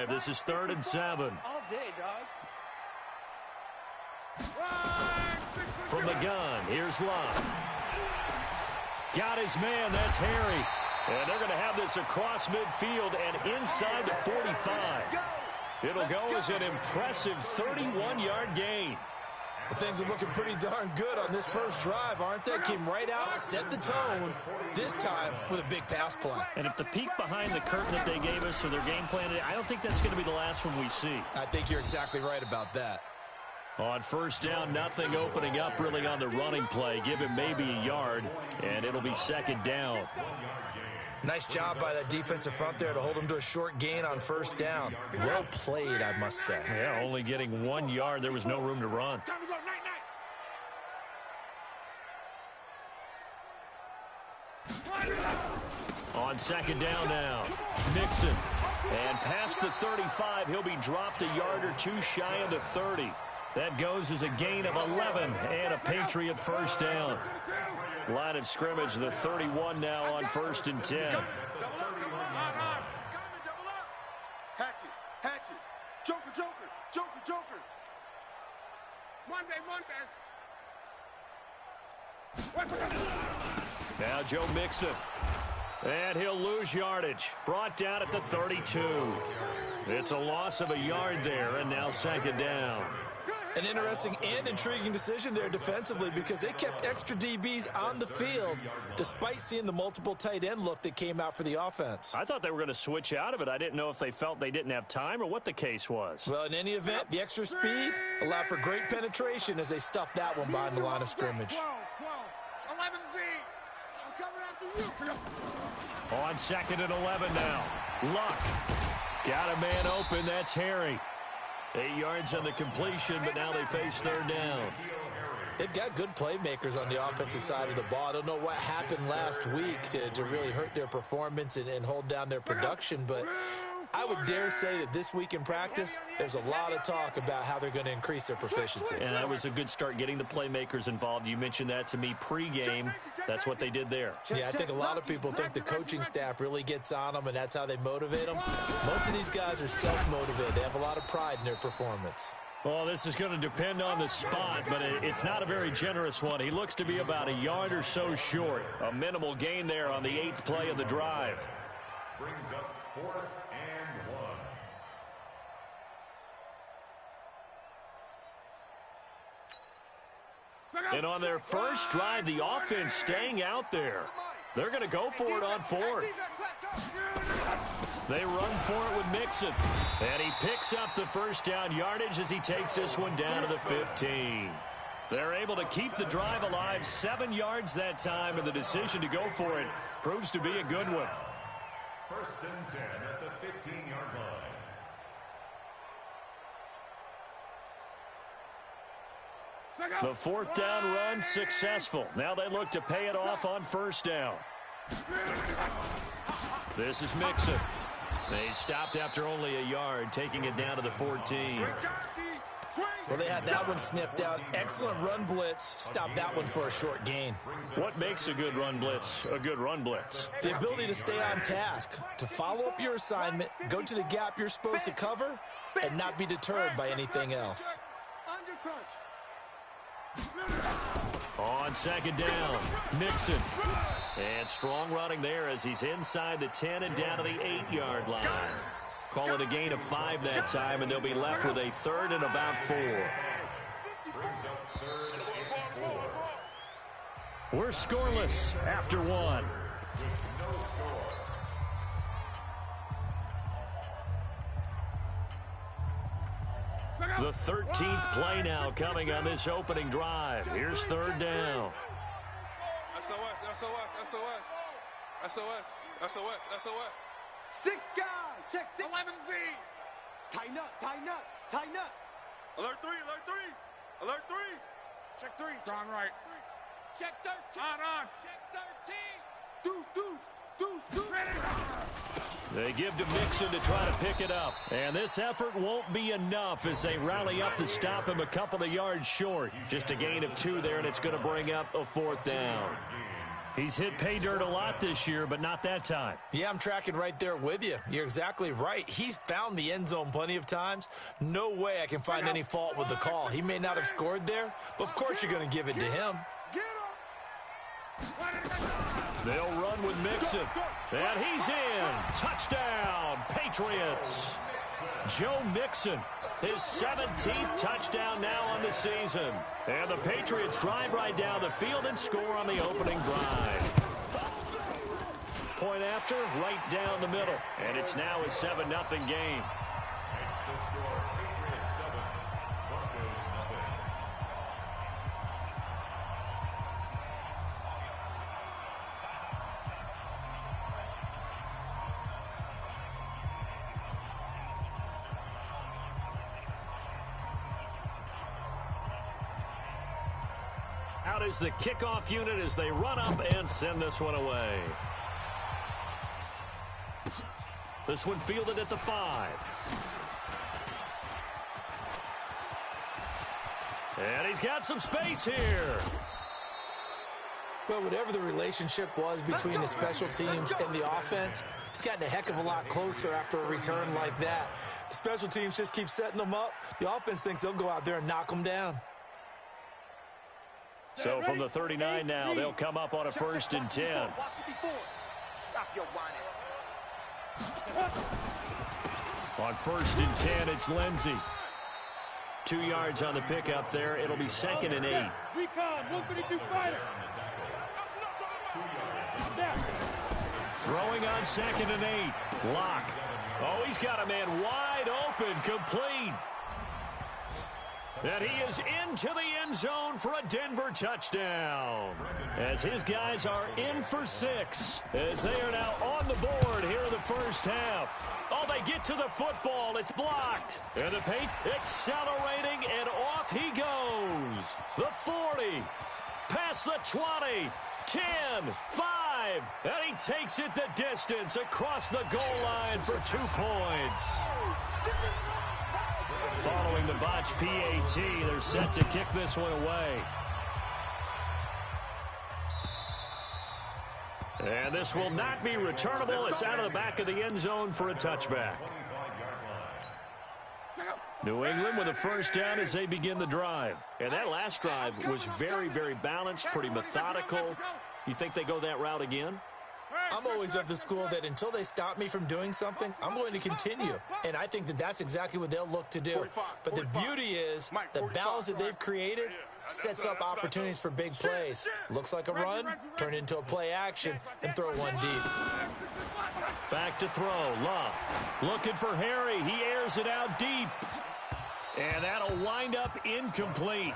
drive. This is 3rd and 7. All day, dog. From the gun, here's Love. Got his man, that's Harry. And they're going to have this across midfield and inside the 45. It'll go as an impressive 31-yard gain. Well, things are looking pretty darn good on this first drive, aren't they? Came right out, set the tone, this time with a big pass play. And if the peek behind the curtain that they gave us or their game plan, I don't think that's going to be the last one we see. I think you're exactly right about that. On first down, nothing opening up really on the running play. Give him maybe a yard, and it'll be 2nd down. Nice job by that defensive front there to hold him to a short gain on first down. Well played, I must say. Yeah, only getting 1 yard. There was no room to run. Time to go, night, night. On 2nd down now, Mixon. And past the 35, he'll be dropped a yard or two shy of the 30. That goes as a gain of 11 and a Patriot first down. Line of scrimmage, the 31 now on 1st and 10. Double up, double up. Hatchet, hatchet. Joker, joker, joker, joker. Monday. Now Joe Mixon. And he'll lose yardage. Brought down at the 32. It's a loss of a yard there, and now 2nd down. An interesting and intriguing decision there defensively because they kept extra DBs on the field despite seeing the multiple tight end look that came out for the offense. I thought they were going to switch out of it. I didn't know if they felt they didn't have time or what the case was. Well, in any event, the extra speed allowed for great penetration as they stuffed that one behind the line of scrimmage. 12, 11 V. I'm coming after you. On 2nd and 11 now. Luck. Got a man open. That's Harry. 8 yards on the completion, but now they face 3rd down. They've got good playmakers on the offensive side of the ball. I don't know what happened last week to really hurt their performance and hold down their production, but I would dare say that this week in practice, there's a lot of talk about how they're going to increase their proficiency. And that was a good start getting the playmakers involved. You mentioned that to me pregame. That's what they did there. Yeah, I think a lot of people think the coaching staff really gets on them, and that's how they motivate them. Most of these guys are self-motivated. They have a lot of pride in their performance. Well, this is going to depend on the spot, but it's not a very generous one. He looks to be about a yard or so short. A minimal gain there on the 8th play of the drive. Brings up 4th and 1. And on their first drive, the offense staying out there. They're going to go for it on 4th. They run for it with Mixon. And he picks up the first down yardage as he takes this one down to the 15. They're able to keep the drive alive, 7 yards that time, and the decision to go for it proves to be a good one. 1st and 10 at the 15-yard line. The 4th down run successful. Now they look to pay it off on 1st down. This is Mixon. They stopped after only a yard, taking it down to the 14. Well, they had that one sniffed out. Excellent run blitz. Stopped that one for a short gain. What makes a good run blitz a good run blitz? The ability to stay on task, to follow up your assignment, go to the gap you're supposed to cover, and not be deterred by anything else. On 2nd down, Mixon. And strong running there as he's inside the 10 and down to the 8-yard line. Call it a gain of 5 that time, and they'll be left with a 3rd and about 4. Brings up 3rd and 4. We're scoreless after 1. No score. The 13th play now coming on this opening drive. Here's 3rd down. SOS. 6 guys. Check 11 V. Tighten up. Alert 3. Check 3. Strong right. Check 13. On. Check 13. Deuce. They give to Mixon to try to pick it up. And this effort won't be enough as they rally up to stop him a couple of yards short. Just a gain of 2 there, and it's going to bring up a 4th down. He's hit pay dirt a lot this year, but not that time. Yeah, I'm tracking right there with you. You're exactly right. He's found the end zone plenty of times. No way I can find any fault with the call. He may not have scored there, but of course you're going to give it to him. They'll run with Mixon. And he's in. Touchdown, Patriots. Joe Mixon, his 17th touchdown now on the season. And the Patriots drive right down the field and score on the opening drive. Point after, right down the middle. And it's now a 7-0 game. Out is the kickoff unit as they run up and send this one away. This one fielded at the 5. And he's got some space here. Well, whatever the relationship was between the special teams and the offense, it's gotten a heck of a lot closer after a return like that. The special teams just keep setting them up. The offense thinks they'll go out there and knock them down. So from the 39 now, they'll come up on a 1st and 10. Stop your whining. On 1st and 10, it's Lindsey. 2 yards on the pickup there. It'll be 2nd and 8. Recon, 132 fighter. Throwing on 2nd and 8. Lock. Oh, he's got a man wide open, complete. And he is into the end zone for a Denver touchdown. As his guys are in for 6. As they are now on the board here in the first half. Oh, they get to the football. It's blocked. And the paint accelerating, and off he goes. The 40. Past the 20. 10. 5. And he takes it the distance across the goal line for 2 points. Following the botch PAT, they're set to kick this one away. And this will not be returnable. It's out of the back of the end zone for a touchback. New England with a 1st down as they begin the drive. And that last drive was very, very balanced, pretty methodical. You think they go that route again? I'm always of the school that until they stop me from doing something, I'm going to continue. And I think that that's exactly what they'll look to do. But the beauty is the balance that they've created sets up opportunities for big plays. Looks like a run, turn it into a play action, and throw one deep. Back to throw. Love looking for Harry. He airs it out deep. And that'll wind up incomplete.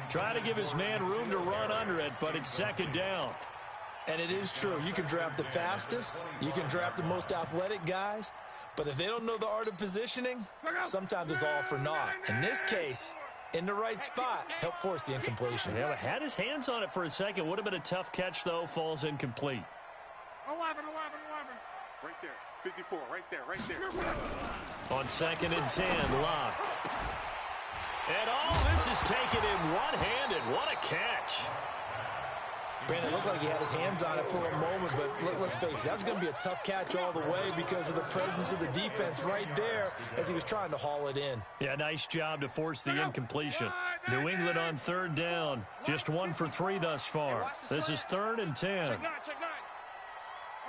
Try to give his man room to run under it, but it's 2nd down. And it is true. You can draft the fastest. You can draft the most athletic guys. But if they don't know the art of positioning, sometimes it's all for naught. In this case, in the right spot, help force the incompletion. Yeah, had his hands on it for a second. Would have been a tough catch, though. Falls incomplete. 11. Right there. 54. Right there. On 2nd and 10, Lock. And all this is taken in one-handed. What a catch. Brandon, it looked like he had his hands on it for a moment, but let's face it, that was going to be a tough catch all the way because of the presence of the defense right there as he was trying to haul it in. Yeah, nice job to force the incompletion. New England on 3rd down. Just 1 for 3 thus far. This is 3rd and 10. Check 9.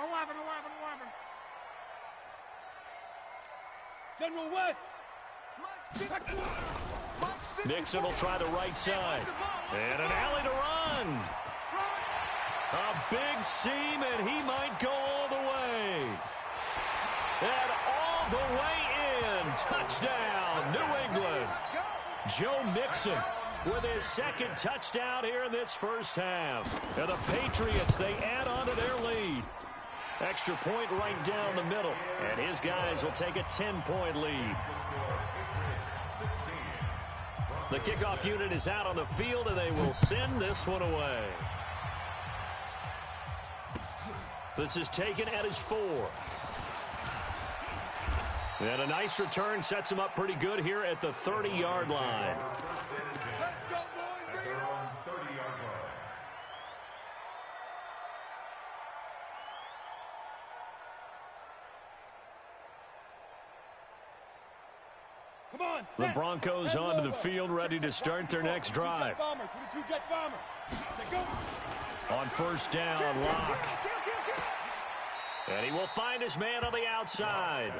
11. General West. Nixon will try the right side. And an alley to run. A big seam, and he might go all the way. And all the way in. Touchdown, New England. Joe Mixon with his 2nd touchdown here in this first half. And the Patriots, they add on to their lead. Extra point right down the middle. And his guys will take a 10-point lead. The kickoff unit is out on the field, and they will send this one away. This is taken at his 4. And a nice return sets him up pretty good here at the 30-yard line. Let's go, boys. Come on, The Broncos onto the field, ready to start their next drive. On first down, Lock. And he will find his man on the outside.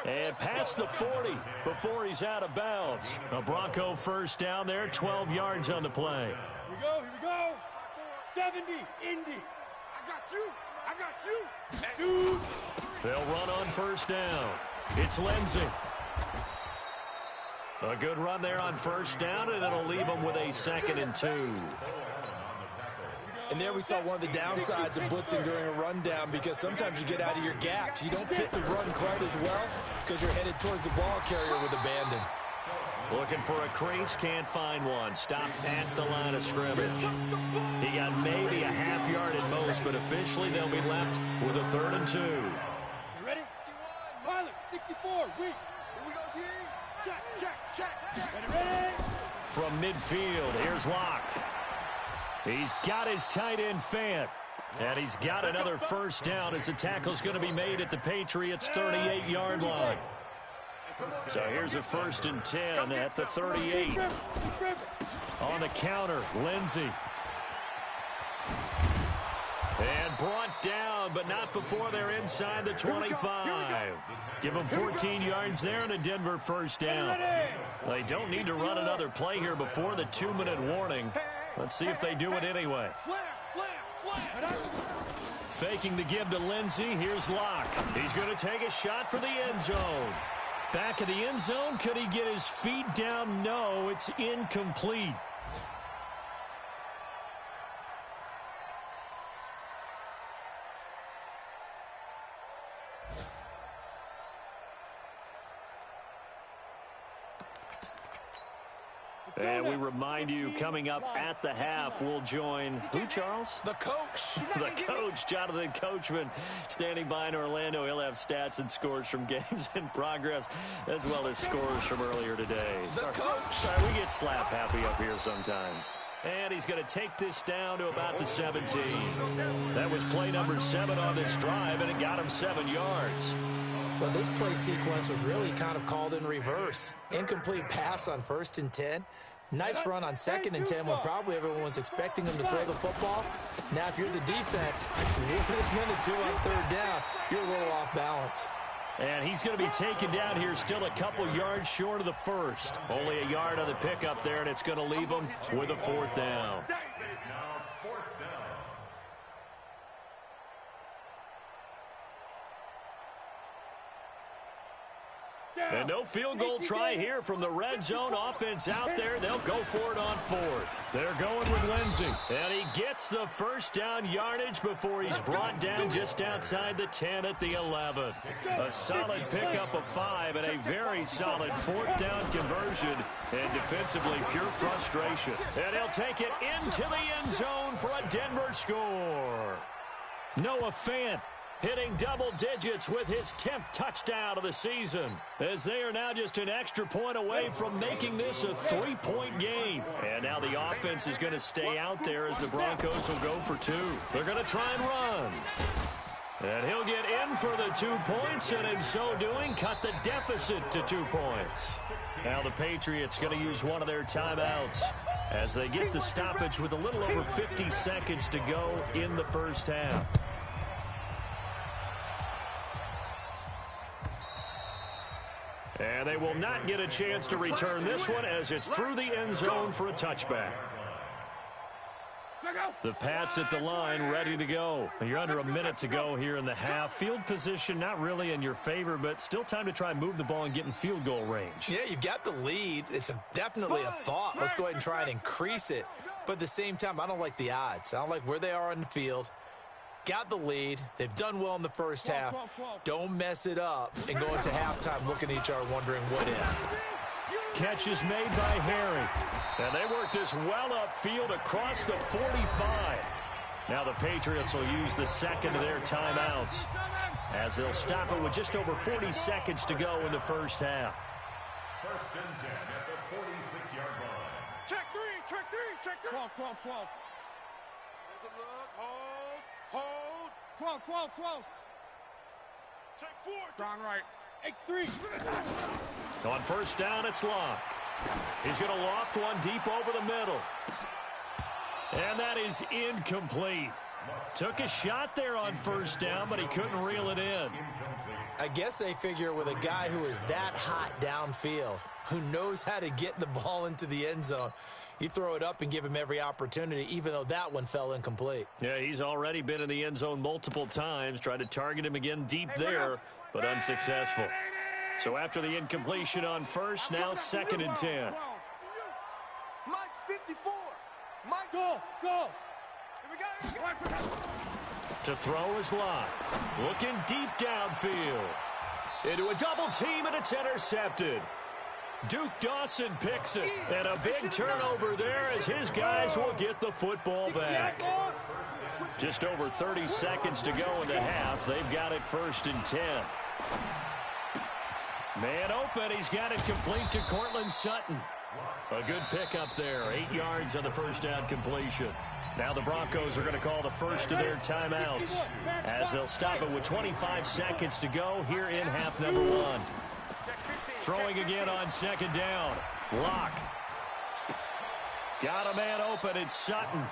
And past the 40 before he's out of bounds. A Bronco first down there, 12 yards on the play. Here we go. 70, Indy. I got you. Shoot. They'll run on first down. It's Lindsey. A good run there on first down, and it'll leave them with a 2nd and 2. And there we saw one of the downsides of blitzing during a rundown, because sometimes you get out of your gaps. You don't fit the run quite as well because you're headed towards the ball carrier with abandon. Looking for a crease, can't find one. Stopped at the line of scrimmage. He got maybe a half yard at most, but officially they'll be left with a 3rd and 2. You ready? Pilot, 64, weak. Here we go, D. Check. Ready? From midfield, here's Locke. He's got his tight end Fant. And he's got another first down as the tackle's going to be made at the Patriots' 38-yard line. So here's a 1st and 10 at the 38. On the counter, Lindsey. And brought down, but not before they're inside the 25. Give them 14 yards there and a Denver first down. They don't need to run another play here before the 2-minute warning. Let's see if they do it anyway. Slam. Faking the give to Lindsey. Here's Locke. He's going to take a shot for the end zone. Back of the end zone. Could he get his feet down? No, it's incomplete. And we remind you, coming up at the half, we'll join who, Charles? The coach. The coach, Jonathan Coachman, standing by in Orlando. He'll have stats and scores from games in progress, as well as scores from earlier today. The coach. Sorry, we get slap happy up here sometimes. And he's going to take this down to about the 17. That was play number 7 on this drive, and it got him 7 yards. Well, this play sequence was really kind of called in reverse. Incomplete pass on 1st and 10. Nice run on 2nd and 10 when probably everyone was expecting him to throw the football. Now, if you're the defense, 1 and 2 on 3rd down, you're a little off balance. And he's going to be taken down here, still a couple yards short of the first. Only a yard on the pickup there, and it's going to leave him with a 4th down. And no field goal try here from the red zone offense out there. They'll go for it on 4th. They're going with Lindsey. And he gets the first down yardage before he's brought down just outside the 10 at the 11. A solid pickup of 5 and a very solid 4th down conversion. And defensively, pure frustration. And he'll take it into the end zone for a Denver score. Noah Fant hitting double digits with his 10th touchdown of the season, as they are now just an extra point away from making this a 3-point game. And now the offense is going to stay out there as the Broncos will go for 2. They're going to try and run. And he'll get in for the 2 points, and in so doing, cut the deficit to 2 points. Now the Patriots going to use one of their timeouts as they get the stoppage with a little over 50 seconds to go in the first half. And they will not get a chance to return this one as it's through the end zone for a touchback. The Pats at the line, ready to go. You're under a minute to go here in the half. Field position not really in your favor, but still time to try and move the ball and get in field goal range. Yeah, you've got the lead. It's definitely a thought. Let's go ahead and try and increase it. But at the same time, I don't like the odds. I don't like where they are on the field. Got the lead. They've done well in the first half. Don't mess it up and go into halftime looking at each other wondering what if. Catch is made by Harry. And they work this well upfield across the 45. Now the Patriots will use the second of their timeouts as they'll stop it with just over 40 seconds to go in the first half. 1st and 10 at the 46-yard line. Check 3. 12. Hold. 12. Check 4. Down right. X3. On first down, it's Sloth. He's going to loft one deep over the middle. And that is incomplete. Took a shot there on first down, but he couldn't reel it in. I guess they figure with a guy who is that hot downfield, who knows how to get the ball into the end zone, you throw it up and give him every opportunity, even though that one fell incomplete. Yeah, he's already been in the end zone multiple times. Tried to target him again deep there, but unsuccessful. So after the incompletion on first, now 2nd and 10. Mike's 54. Mike, go. Here we go. To throw is Lott. Looking deep downfield. Into a double team, and it's intercepted. Duke Dawson picks it. And a big turnover there as his guys will get the football back. Just over 30 seconds to go in the half. They've got it 1st and 10. Man open. He's got it complete to Cortland Sutton. A good pickup there. 8 yards on the first down completion. Now the Broncos are going to call the first of their timeouts as they'll stop it with 25 seconds to go here in half number 1. Throwing again on 2nd down. Locke. Got a man open. It's Sutton.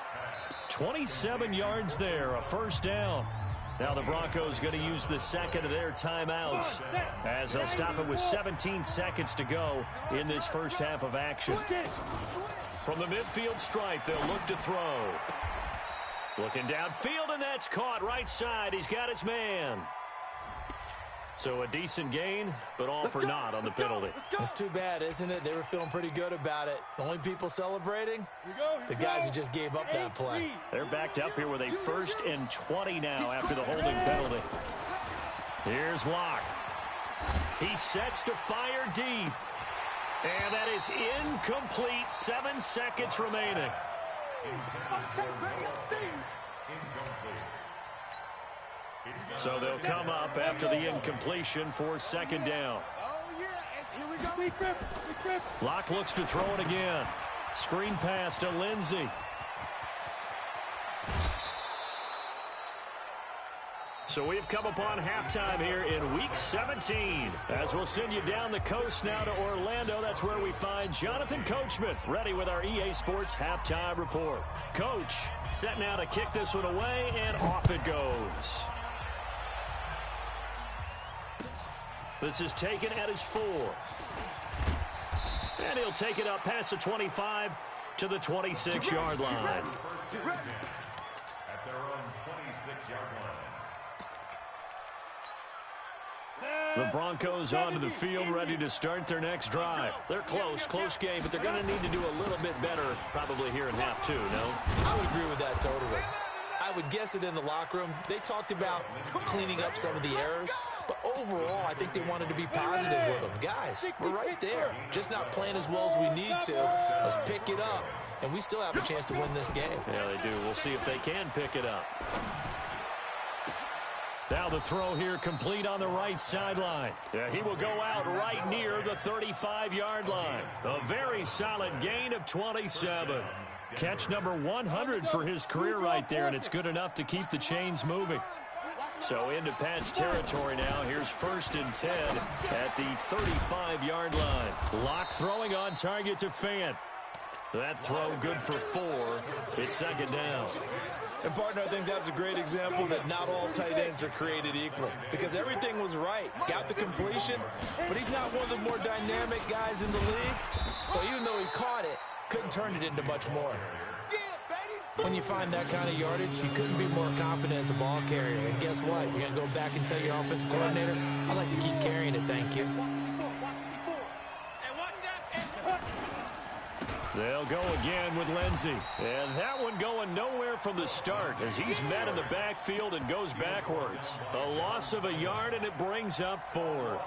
27 yards there. A first down. Now the Broncos going to use the second of their timeouts as they'll stop it with 17 seconds to go in this first half of action. From the midfield stripe, they'll look to throw. Looking downfield, and that's caught right side. He's got his man. So a decent gain, but all for naught on the penalty. It's too bad, isn't it? They were feeling pretty good about it. The only people celebrating, the guys who just gave up that play. They're backed up here with a 1st and 20 now after the holding penalty. Here's Locke. He sets to fire deep. And that is incomplete. 7 seconds remaining. So they'll come up after the incompletion for 2nd down. Locke looks to throw it again. Screen pass to Lindsey. So we've come upon halftime here in Week 17. As we'll send you down the coast now to Orlando, that's where we find Jonathan Coachman, ready with our EA Sports Halftime Report. Coach, set now to kick this one away, and off it goes. This is taken at his 4. And he'll take it up past the 25 to the 26-yard line. At their own 26-yard line. The Broncos onto the field, ready to start their next drive. They're close game, but they're going to need to do a little bit better probably here in half 2, no? I would agree with that totally. I would guess it in the locker room. They talked about cleaning up some of the errors, but overall, I think they wanted to be positive with them. Guys, we're right there. Just not playing as well as we need to. Let's pick it up, and we still have a chance to win this game. Yeah, they do. We'll see if they can pick it up. Now the throw here complete on the right sideline. Yeah, he will go out right near the 35-yard line. A very solid gain of 27. Catch number 100 for his career right there, and it's good enough to keep the chains moving. So into Pat's territory now. Here's 1st and 10 at the 35-yard line. Locke throwing on target to Fant. That throw good for 4. It's 2nd down. And, partner, I think that's a great example that not all tight ends are created equal, because everything was right. Got the completion, but he's not one of the more dynamic guys in the league. So even though he caught it, couldn't turn it into much more. When you find that kind of yardage, you couldn't be more confident as a ball carrier. And guess what? You're going to go back and tell your offensive coordinator, I'd like to keep carrying it, thank you. They'll go again with Lindsey. And that one going nowhere from the start as he's met in the backfield and goes backwards. A loss of a yard, and it brings up 4th.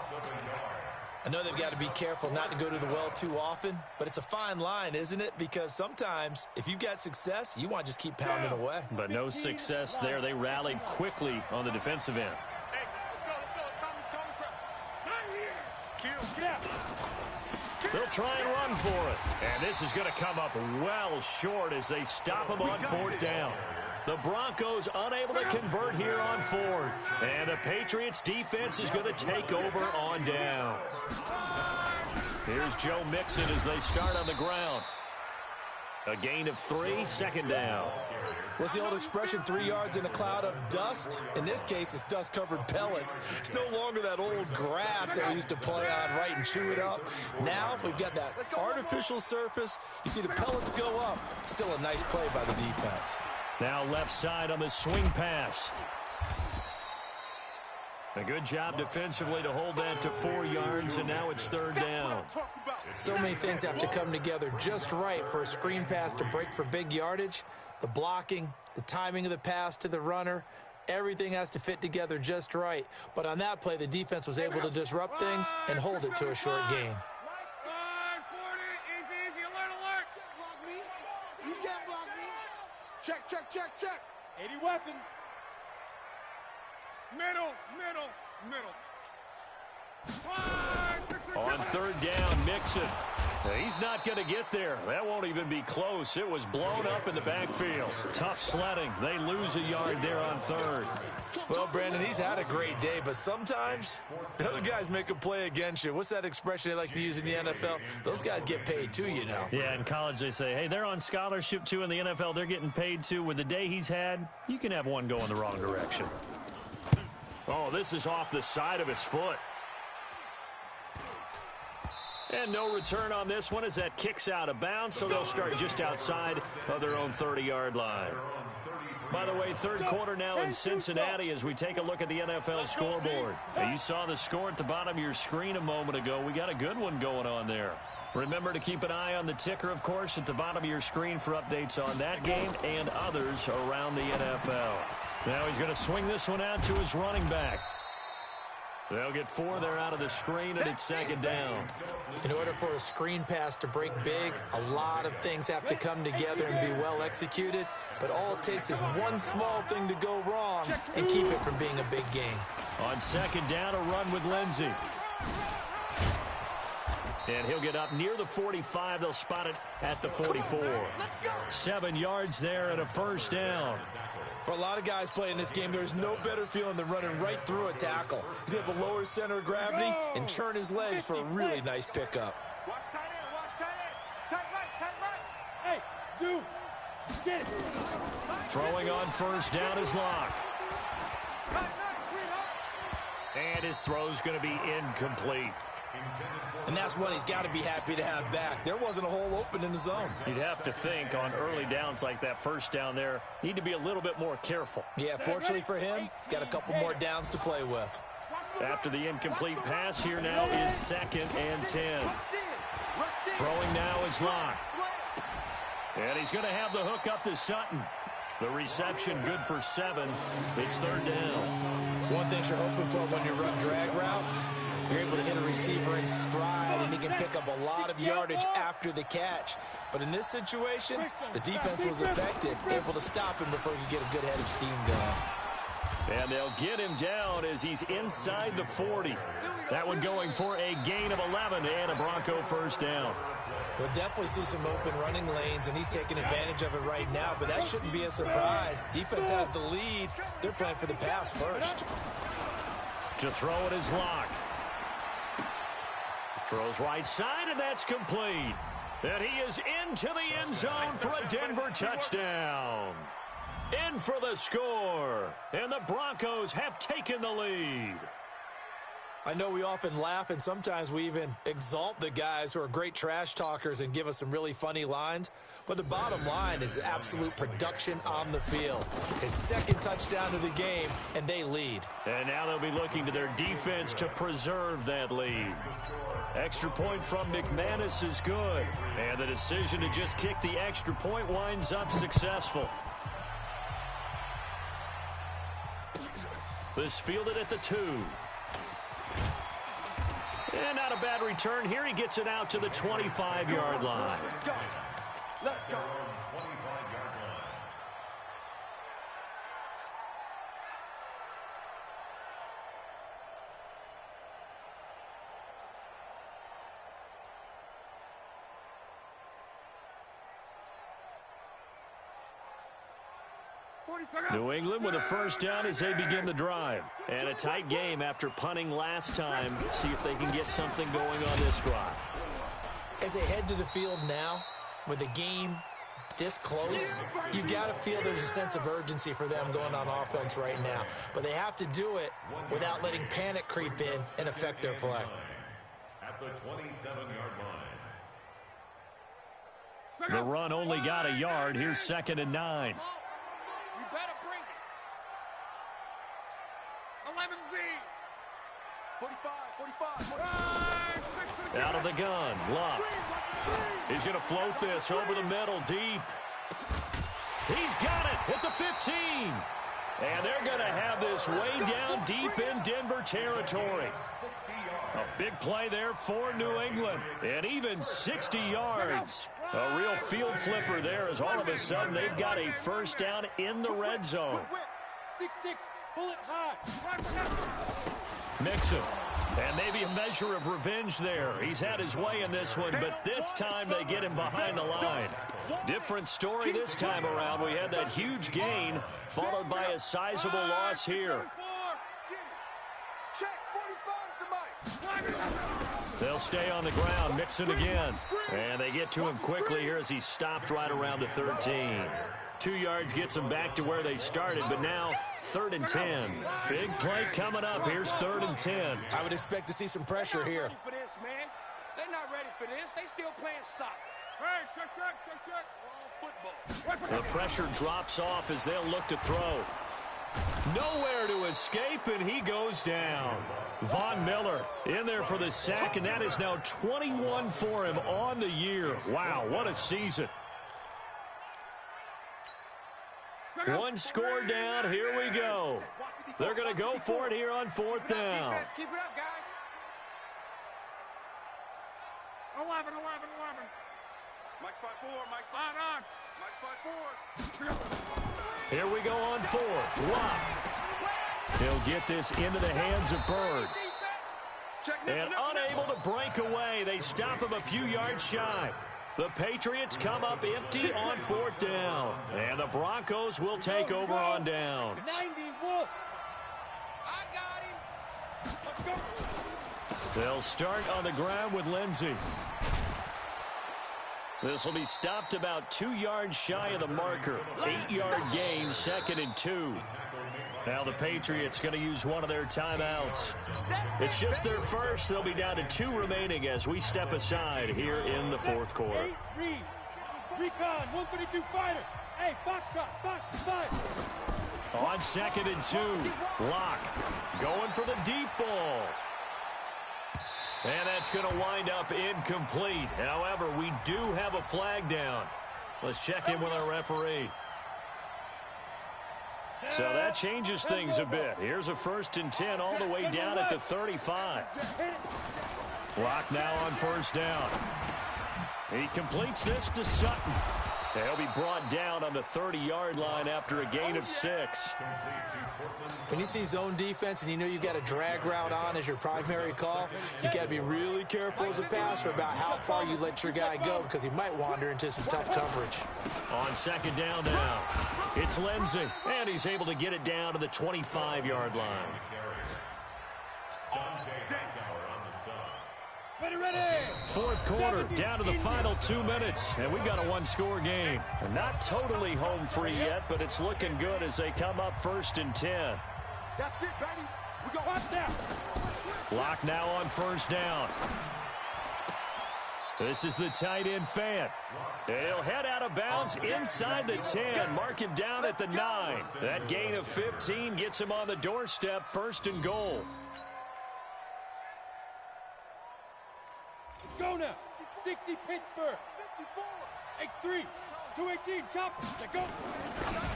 I know they've got to be careful not to go to the well too often, but it's a fine line, isn't it? Because sometimes if you've got success, you want to just keep pounding away. But no success there. They rallied quickly on the defensive end. They'll try and run for it. And this is going to come up well short as they stop him on 4th down. The Broncos unable to convert here on 4th. And the Patriots defense is going to take over on downs. Here's Joe Mixon as they start on the ground. A gain of 3, second down. What's the old expression, 3 yards in a cloud of dust? In this case, it's dust-covered pellets. It's no longer that old grass that we used to play on, right, and chew it up. Now we've got that artificial surface. You see the pellets go up. Still a nice play by the defense. Now left side on the swing pass. A good job defensively to hold that to 4 yards, and now it's third down. So many things have to come together just right for a screen pass to break for big yardage. The blocking, the timing of the pass to the runner, everything has to fit together just right. But on that play, the defense was able to disrupt things and hold it to a short gain. Check, check, check, check. 80 weapon. Middle. On third down, Mixon. He's not going to get there. That won't even be close. It was blown up in the backfield. Tough sledding. They lose a yard there on third. Well, Brandon, he's had a great day, but sometimes the other guys make a play against you. What's that expression they like to use in the NFL? Those guys get paid too, you know. Yeah, in college they say, hey, they're on scholarship too. In the NFL, they're getting paid too. With the day he's had, you can have one go in the wrong direction. Oh, this is off the side of his foot. And no return on this one as that kicks out of bounds, so they'll start just outside of their own 30-yard line. By the way, third quarter now in Cincinnati as we take a look at the NFL scoreboard. Now, you saw the score at the bottom of your screen a moment ago. We got a good one going on there. Remember to keep an eye on the ticker, of course, at the bottom of your screen for updates on that game and others around the NFL. Now he's going to swing this one out to his running back. They'll get 4 there out of the screen, and it's second down. In order for a screen pass to break big, a lot of things have to come together and be well executed. But all it takes is one small thing to go wrong and keep it from being a big gain. On second down, a run with Lindsey. And he'll get up near the 45. They'll spot it at the 44. 7 yards there and a first down. For a lot of guys playing this game, there's no better feeling than running right through a tackle. He's able to lower his center of gravity and churn his legs for a really nice pickup. Watch tight end, watch tight end. Tight right. Hey, Zoo, get it. Throwing on first down is Locke. And his throw's going to be incomplete. And that's one he's got to be happy to have back. There wasn't a hole open in the zone. You'd have to think on early downs like that first down there, need to be a little bit more careful. Yeah, fortunately for him, got a couple more downs to play with. After the incomplete pass, here now is second and 10. Throwing now is Locke. And he's going to have the hook up to Sutton. The reception good for 7. It's third down. One thing you're hoping for when you run drag routes, you're able to hit a receiver in stride, and he can pick up a lot of yardage after the catch. But in this situation, the defense was effective, able to stop him before he could get a good head of steam going. And they'll get him down as he's inside the 40. That one going for a gain of 11 and a Bronco first down. We'll definitely see some open running lanes, and he's taking advantage of it right now, but that shouldn't be a surprise. Defense has the lead. They're playing for the pass first. To throw it is Locke. Throws right side, and that's complete. And he is into the end zone for a Denver touchdown. In for the score, and the Broncos have taken the lead. I know we often laugh, and sometimes we even exalt the guys who are great trash talkers and give us some really funny lines. But the bottom line is absolute production on the field. His second touchdown of the game, and they lead. And now they'll be looking to their defense to preserve that lead. Extra point from McManus is good. And the decision to just kick the extra point winds up successful. This fielded at the 2. And not a bad return here. He gets it out to the 25-yard line. Let's go. New England with a first down as they begin the drive. And a tight game after punting last time. See if they can get something going on this drive. As they head to the field now, with the game this close, you've got to feel there's a sense of urgency for them going on offense right now. But they have to do it without letting panic creep in and affect their play. At the 27-yard line. The run only got a yard. Here's 2nd and 9. You better bring it. 11Z. 45. Out of the gun, Luck. He's going to float this over the middle, deep. He's got it at the 15. And they're going to have this way down deep in Denver territory. A big play there for New England. And even 60 yards. A real field flipper there as all of a sudden they've got a first down in the red zone. 6-6, pull it high. Mixon. And maybe a measure of revenge there. He's had his way in this one, but this time they get him behind the line. Different story this time around. We had that huge gain, followed by a sizable loss here. They'll stay on the ground. Mixon again. And they get to him quickly here as he stopped right around the 13. 2 yards gets them back to where they started, but now 3rd and 10. Big play coming up. Here's 3rd and 10. I would expect to see some pressure here. They're not ready for this. They still playing soccer. Hey, check. The pressure drops off as they'll look to throw. Nowhere to escape, and he goes down. Von Miller in there for the sack, and that is now 21 for him on the year. Wow, what a season. One score down. Here we go. They're going to go for it here on 4th down. Keep it up, guys. 11. Mike 5-4. Mike 5 on. Here we go on 4th. Luck. He'll get this into the hands of Bird. And unable to break away. They stop him a few yards shy. The Patriots come up empty on 4th down. And the Broncos will take over on downs. 90 Wolf. I got him. Let's go. They'll start on the ground with Lindsey. This will be stopped about 2 yards shy of the marker. 8-yard gain, 2nd and 2. Now the Patriots going to use one of their timeouts. It's just their first. They'll be down to 2 remaining as we step aside here in the 4th quarter. Recon, 132 fighter. Hey, Foxtrot, 5. On 2nd and 2, Locke going for the deep ball. And that's going to wind up incomplete. However, we do have a flag down. Let's check in with our referee. So that changes things a bit. Here's a 1st and 10 all the way down at the 35. Locke now on 1st down. He completes this to Sutton. He'll be brought down on the 30-yard line after a gain of 6. When you see zone defense and you know you've got a drag route on as your primary call, you've got to be really careful as a passer about how far you let your guy go because he might wander into some tough coverage. On 2nd down now, it's Lindsey, and he's able to get it down to the 25-yard line. Ready. 4th quarter, down to the final 2 minutes, and we've got a 1-score game. Not totally home free yet, but it's looking good as they come up 1st and 10. That's it, baby. We go up now. Locke now on 1st down. This is the tight end Fant. He'll head out of bounds inside the 10. Mark him down at the 9. That gain of 15 gets him on the doorstep, 1st and goal. Go now. 60 Pittsburgh. 54. X3. 218. Chop. Go.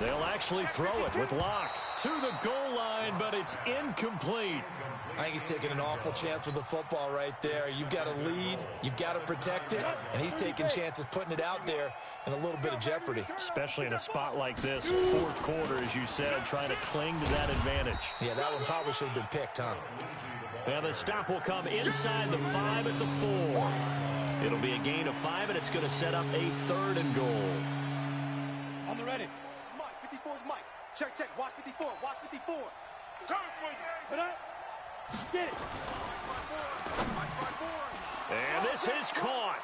They'll actually throw it with Locke to the goal line, but it's incomplete. I think he's taking an awful chance with the football right there. You've got to lead. You've got to protect it. And he's taking chances putting it out there in a little bit of jeopardy. Especially in a spot like this, 4th quarter, as you said, trying to cling to that advantage. Yeah, that one probably should have been picked, huh? Now the stop will come inside the 5 at the 4. It'll be a gain of 5, and it's going to set up a 3rd and goal. On the ready. Mike, 54 is Mike. Check. Watch 54. Watch 54. Come for you. Put up. Get it. And this is caught.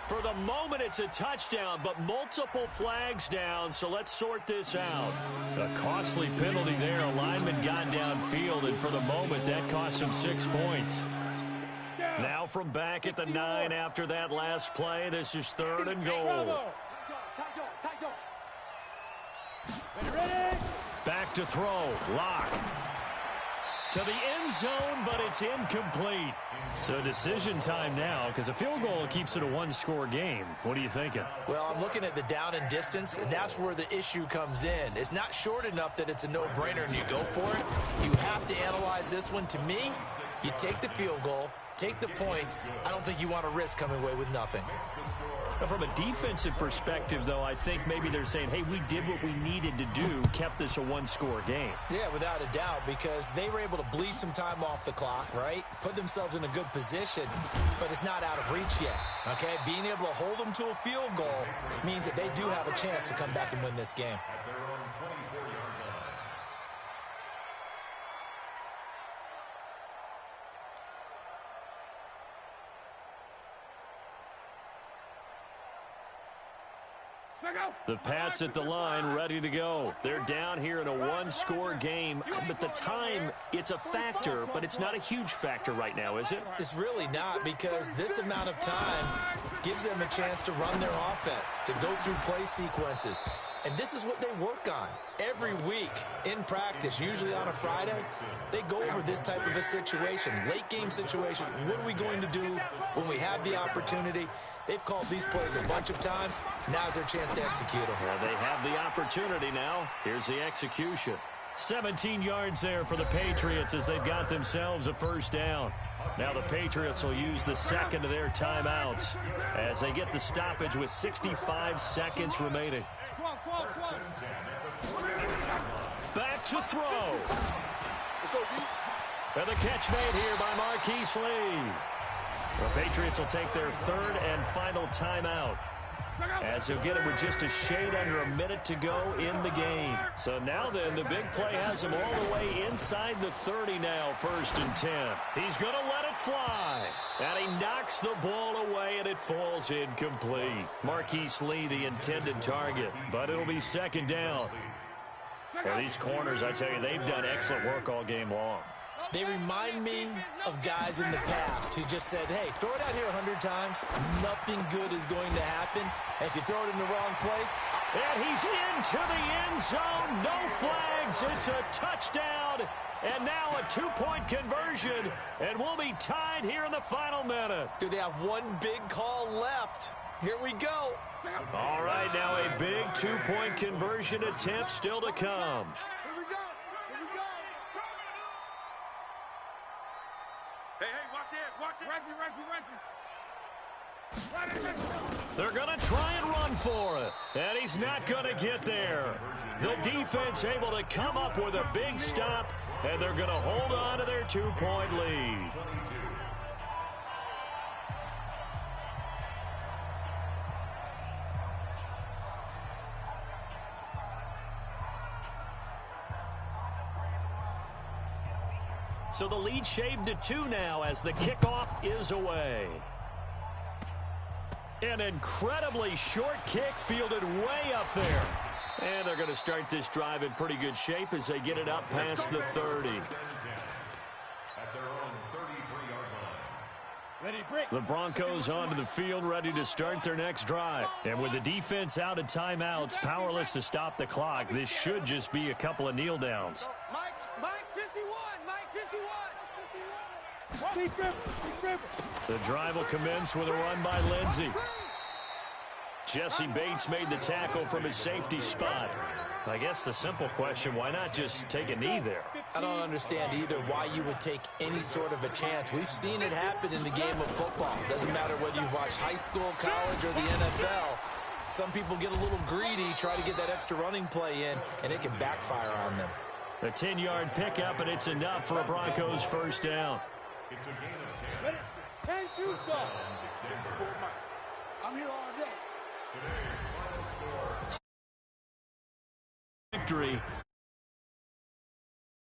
For the moment, it's a touchdown, but multiple flags down, so let's sort this out. A costly penalty there. A lineman got downfield, and for the moment, that cost him 6 points. Now from back at the 9 after that last play, this is 3rd and goal. Back to throw. Lock. To the end zone, but it's incomplete. So decision time now, because a field goal keeps it a one-score game. What are you thinking? Well, I'm looking at the down and distance, and that's where the issue comes in. It's not short enough that it's a no-brainer and you go for it. You have to analyze this one. To me, you take the field goal, take the points. I don't think you want to risk coming away with nothing. From a defensive perspective, though, I think maybe they're saying, hey, we did what we needed to do, kept this a one-score game. Yeah, without a doubt, because they were able to bleed some time off the clock, right? Put themselves in a good position, but it's not out of reach yet, okay? Being able to hold them to a field goal means that they do have a chance to come back and win this game. The Pats at the line, ready to go. They're down here in a one-score game, but the time, it's a factor, but it's not a huge factor right now, is it? It's really not, because this amount of time gives them a chance to run their offense, to go through play sequences. And this is what they work on every week in practice, usually on a Friday. They go over this type of a situation, late-game situation. What are we going to do when we have the opportunity? They've called these plays a bunch of times. Now's their chance to execute them. Well, they have the opportunity now. Here's the execution. 17 yards there for the Patriots as they've got themselves a first down. Now the Patriots will use the second of their timeouts as they get the stoppage with 65 seconds remaining. Back to throw. And the catch made here by Marquise Lee. The Patriots will take their 3rd and final timeout, as he'll get it with just a shade under a minute to go in the game. So now then, the big play has him all the way inside the 30 now, 1st and 10. He's going to let it fly. And he knocks the ball away, and it falls incomplete. Marquise Lee, the intended target, but it'll be 2nd down. Well, these corners, I tell you, they've done excellent work all game long. They remind me of guys in the past who just said, hey, throw it out here 100 times. Nothing good is going to happen. And if you throw it in the wrong place. And he's into the end zone. No flags. It's a touchdown. And now a 2-point conversion. And we'll be tied here in the final minute. Do they have one big call left? Here we go. All right, now a big 2-point conversion attempt still to come. They're going to try and run for it, and he's not going to get there. The defense able to come up with a big stop, and they're going to hold on to their 2-point lead. So the lead shaved to 2 now as the kickoff is away. An incredibly short kick fielded way up there. And they're going to start this drive in pretty good shape as they get it up past the 30. The Broncos onto the field, ready to start their next drive. And with the defense out of timeouts, powerless to stop the clock, this should just be a couple of kneel downs. Mike 51, Mike 51. The drive will commence with a run by Lindsey. Jesse Bates made the tackle from his safety spot. I guess the simple question, why not just take a knee there? I don't understand either why you would take any sort of a chance. We've seen it happen in the game of football. Doesn't matter whether you've watched high school, college, or the NFL. Some people get a little greedy, try to get that extra running play in, and it can backfire on them. A 10-yard pickup, and it's enough for a Broncos first down. It's a gain of 10. I'm here all day. Victory